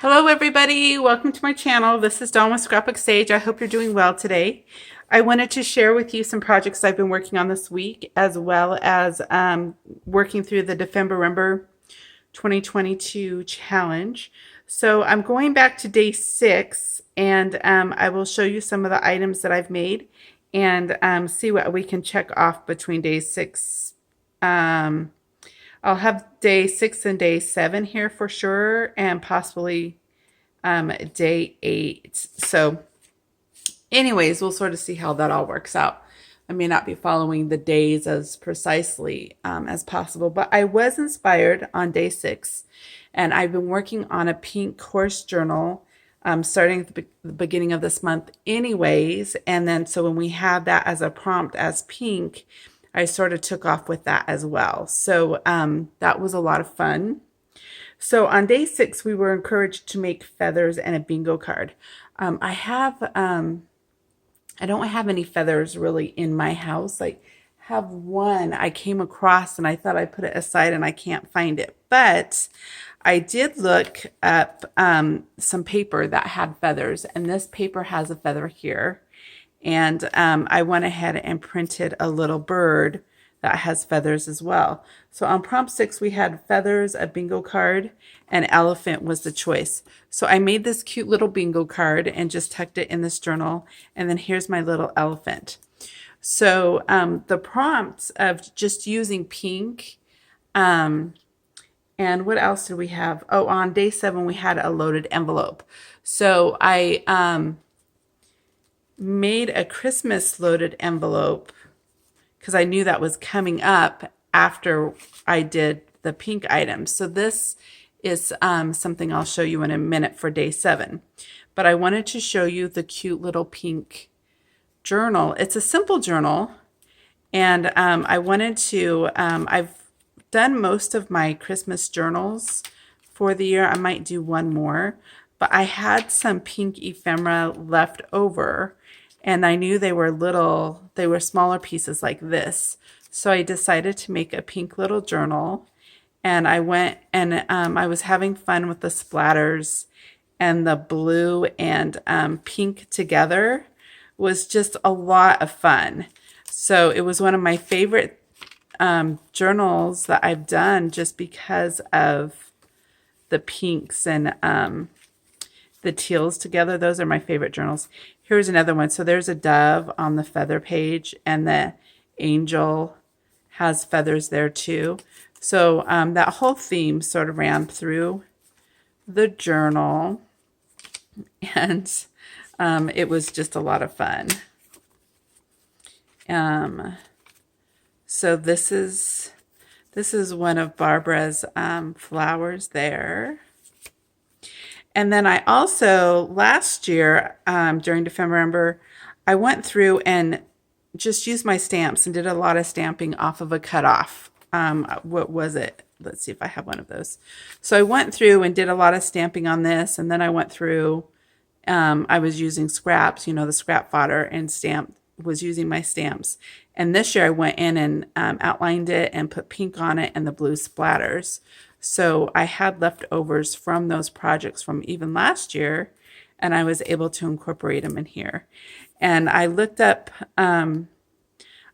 Hello everybody, welcome to my channel. This is Dawn with Scrapbook Sage. I hope you're doing well today. I wanted to share with you some projects I've been working on this week, as well as working through the Dephemerember 2022 challenge. So I'm going back to day 6, and I will show you some of the items that I've made and see what we can check off between day 6. I'll have day 6 and day 7 here for sure, and possibly day 8. So anyways, we'll sort of see how that all works out. I may not be following the days as precisely as possible, but I was inspired on day 6, and I've been working on a pink course journal starting at the beginning of this month anyways. And then so when we had that as a prompt as pink, I sort of took off with that as well. So that was a lot of fun. So on day 6, we were encouraged to make feathers and a bingo card. I don't have any feathers really in my house. I have one I came across and I thought I put it aside and I can't find it. But I did look up some paper that had feathers, and this paper has a feather here. And I went ahead and printed a little bird that has feathers as well. So on prompt 6, we had feathers, a bingo card, and elephant was the choice. So I made this cute little bingo card and just tucked it in this journal. And then here's my little elephant. So the prompts of just using pink, and what else did we have? Oh, on day 7, we had a loaded envelope. So I made a Christmas loaded envelope because I knew that was coming up after I did the pink items. So this is something I'll show you in a minute for day 7. But I wanted to show you the cute little pink journal. It's a simple journal, and I wanted to, I've done most of my Christmas journals for the year. I might do one more, but I had some pink ephemera left over, and I knew they were smaller pieces like this. So I decided to make a pink little journal, and I went and I was having fun with the splatters, and the blue and pink together was just a lot of fun. So it was one of my favorite journals that I've done just because of the pinks and the teals together. Those are my favorite journals. Here's another one. So there's a dove on the feather page, and the angel has feathers there too. So that whole theme sort of ran through the journal, and it was just a lot of fun. So this is one of Barbara's flowers there. And then I also, last year, during Dephemerember, I went through and just used my stamps and did a lot of stamping off of a cutoff. What was it? Let's see if I have one of those. So I went through and did a lot of stamping on this, and then I went through, I was using scraps, the scrap fodder, and was using my stamps. And this year I went in and outlined it and put pink on it and the blue splatters. So I had leftovers from those projects from even last year, and I was able to incorporate them in here. And I looked up on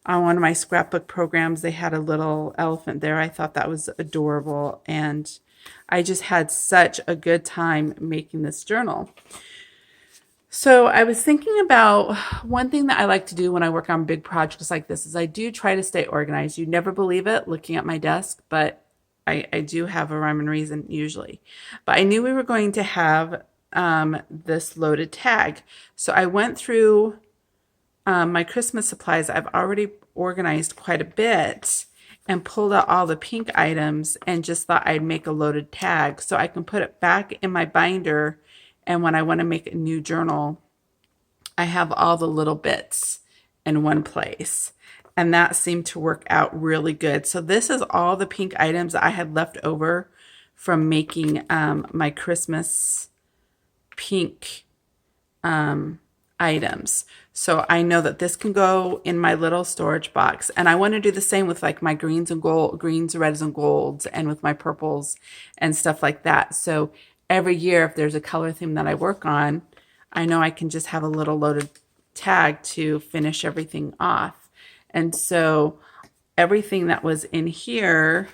one of my scrapbook programs, they had a little elephant there. I thought that was adorable, and I just had such a good time making this journal. So I was thinking about one thing that I like to do when I work on big projects like this is I do try to stay organized. You'd never believe it looking at my desk, but I do have a rhyme and reason usually. But I knew we were going to have this loaded tag. So I went through my Christmas supplies. I've already organized quite a bit and pulled out all the pink items and just thought I'd make a loaded tag so I can put it back in my binder. And when I want to make a new journal, I have all the little bits in one place. And that seemed to work out really good. So this is all the pink items I had left over from making my Christmas pink items. So I know that this can go in my little storage box. And I want to do the same with like my greens, reds, and golds, and with my purples and stuff like that. So every year, if there's a color theme that I work on, I know I can just have a little loaded tag to finish everything off. And so everything that was in here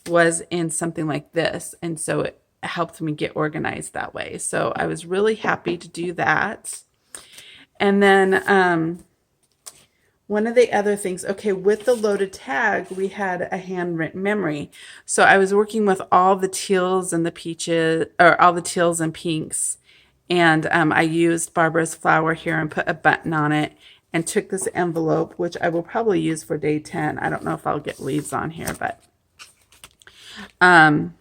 was in something like this. And so it helped me get organized that way. So I was really happy to do that. And then one of the other things, okay, with the loaded tag, we had a handwritten memory. So I was working with all the teals and the peaches, or all the teals and pinks. And I used Barbara's flower here and put a button on it and took this envelope, which I will probably use for day 10. I don't know if I'll get leaves on here, but and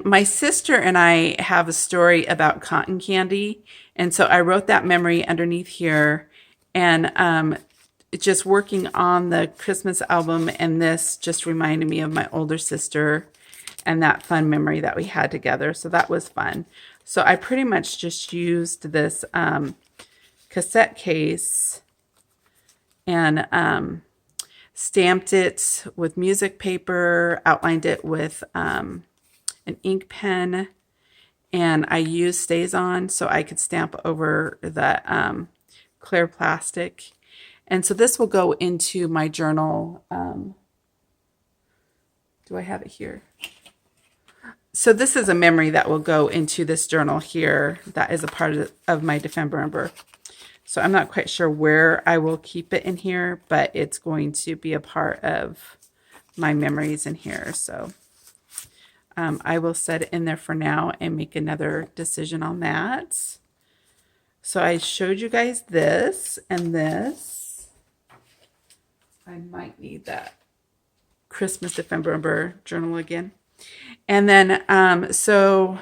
my sister and I have a story about cotton candy. And so I wrote that memory underneath here. And just working on the Christmas album, and this just reminded me of my older sister and that fun memory that we had together. So that was fun. So I pretty much just used this cassette case and stamped it with music paper, outlined it with an ink pen, and I used StazOn so I could stamp over the clear plastic. And so this will go into my journal. Do I have it here? So this is a memory that will go into this journal here. That is a part of my Dephemerember. So I'm not quite sure where I will keep it in here, but it's going to be a part of my memories in here. So I will set it in there for now and make another decision on that. So I showed you guys this and this. I might need that Christmas Dephemerember journal again. And then, so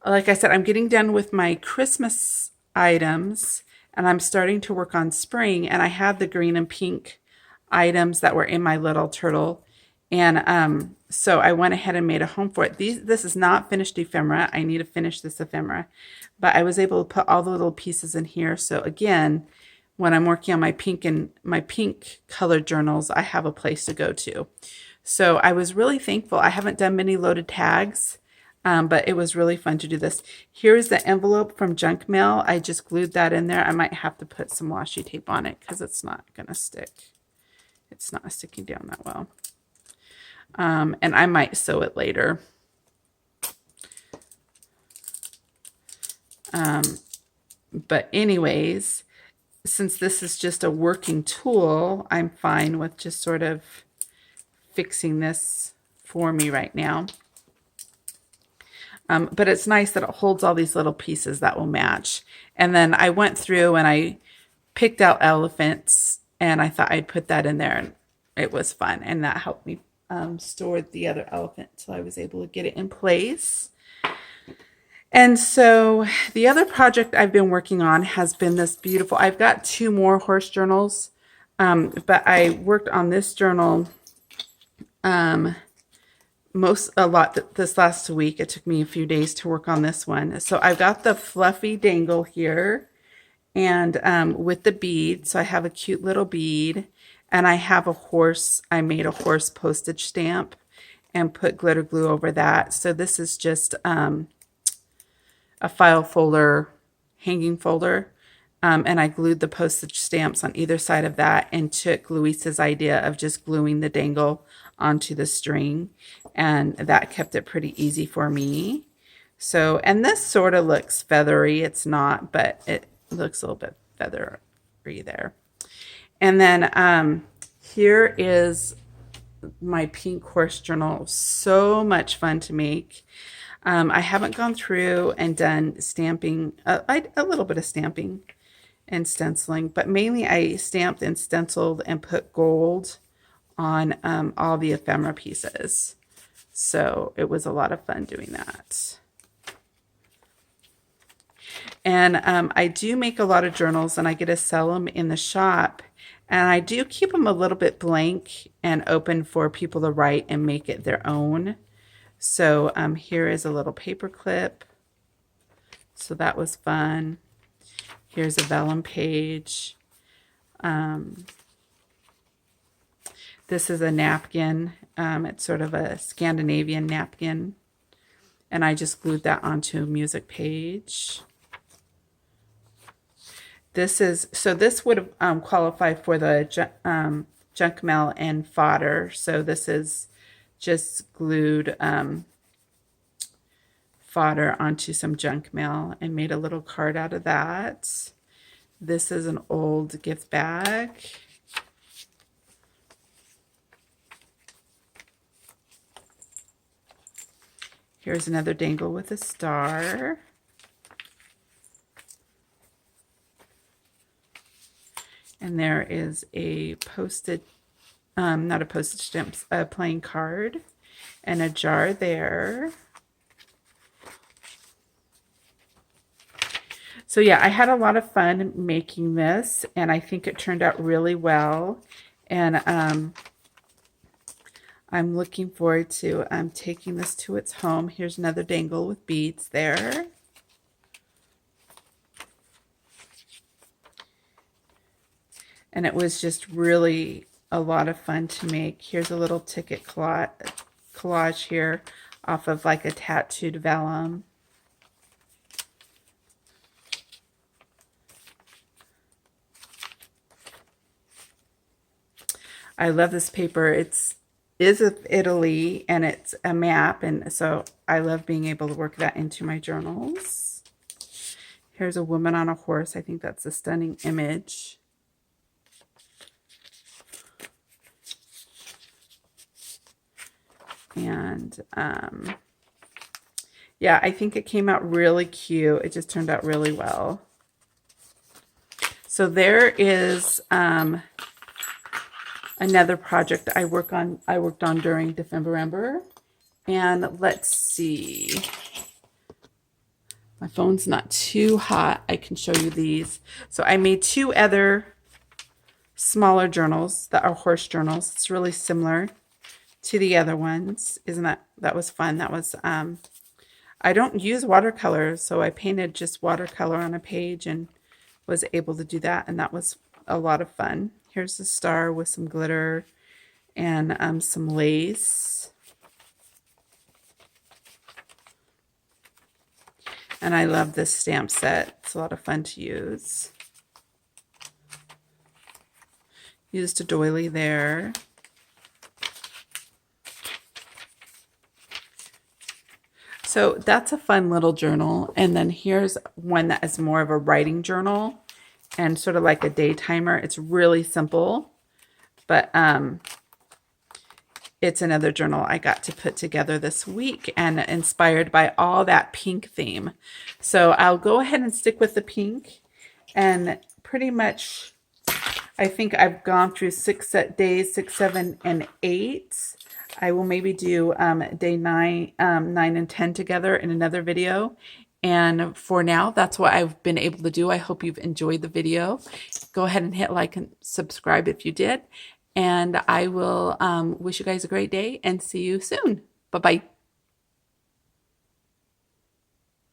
like I said, I'm getting done with my Christmas items and I'm starting to work on spring. And I had the green and pink items that were in my little turtle. And so I went ahead and made a home for it. This is not finished ephemera. I need to finish this ephemera. But I was able to put all the little pieces in here. So again, when I'm working on my pink colored journals, I have a place to go to. So I was really thankful. I haven't done many loaded tags, but it was really fun to do this. Here's the envelope from junk mail. I just glued that in there. I might have to put some washi tape on it because it's not going to stick. It's not sticking down that well. And I might sew it later. But anyways, since this is just a working tool, I'm fine with just sort of fixing this for me right now. But it's nice that it holds all these little pieces that will match. And then I went through and I picked out elephants and I thought I'd put that in there, and it was fun. And that helped me store the other elephant until I was able to get it in place. And so the other project I've been working on has been this beautiful, I've got 2 more horse journals, but I worked on this journal a lot this last week. It took me a few days to work on this one. So I've got the fluffy dangle here and with the bead. So I have a cute little bead and I have a horse. I made a horse postage stamp and put glitter glue over that. So this is just a file folder, hanging folder. And I glued the postage stamps on either side of that and took Luisa's idea of just gluing the dangle onto the string. And that kept it pretty easy for me. So, and this sort of looks feathery. It's not, but it looks a little bit feathery there. And then here is my pink horse journal. So much fun to make. I haven't gone through and done stamping, a little bit of stamping and stenciling, but mainly I stamped and stenciled and put gold on all the ephemera pieces. So it was a lot of fun doing that. And I do make a lot of journals and I get to sell them in the shop. And I do keep them a little bit blank and open for people to write and make it their own. So here is a little paper clip. So that was fun. Here's a vellum page. This is a napkin It's sort of a Scandinavian napkin. And I just glued that onto a music page. This would qualify for the junk mail and fodder. So this is just glued fodder onto some junk mail and made a little card out of that. This is an old gift bag. Here's another dangle with a star. And there is a not a postage stamp, a playing card and a jar there. So yeah, I had a lot of fun making this, and I think it turned out really well. And I'm looking forward to taking this to its home. Here's another dangle with beads there. And it was just really a lot of fun to make. Here's a little ticket collage here off of like a tattooed vellum. I love this paper. It's of Italy, and it's a map, and so I love being able to work that into my journals. Here's a woman on a horse. I think that's a stunning image. And yeah, I think it came out really cute. It just turned out really well. So there is another project I worked on during Dephemerember. And let's see. My phone's not too hot. I can show you these. So I made 2 other smaller journals that are horse journals. It's really similar to the other ones. Isn't that was fun. That was I don't use watercolor, so I painted just watercolor on a page and was able to do that, and that was a lot of fun. Here's the star with some glitter and some lace. And I love this stamp set. It's a lot of fun to use. Used a doily there. So that's a fun little journal. And then here's one that is more of a writing journal and sort of like a day timer. It's really simple, but it's another journal I got to put together this week and inspired by all that pink theme. So I'll go ahead and stick with the pink, and pretty much I think I've gone through 6 days, 6, 7, and 8. I will maybe do day 9, 9 and 10 together in another video. And for now, that's what I've been able to do. I hope you've enjoyed the video. Go ahead and hit like and subscribe if you did. And I will wish you guys a great day and see you soon. Bye-bye.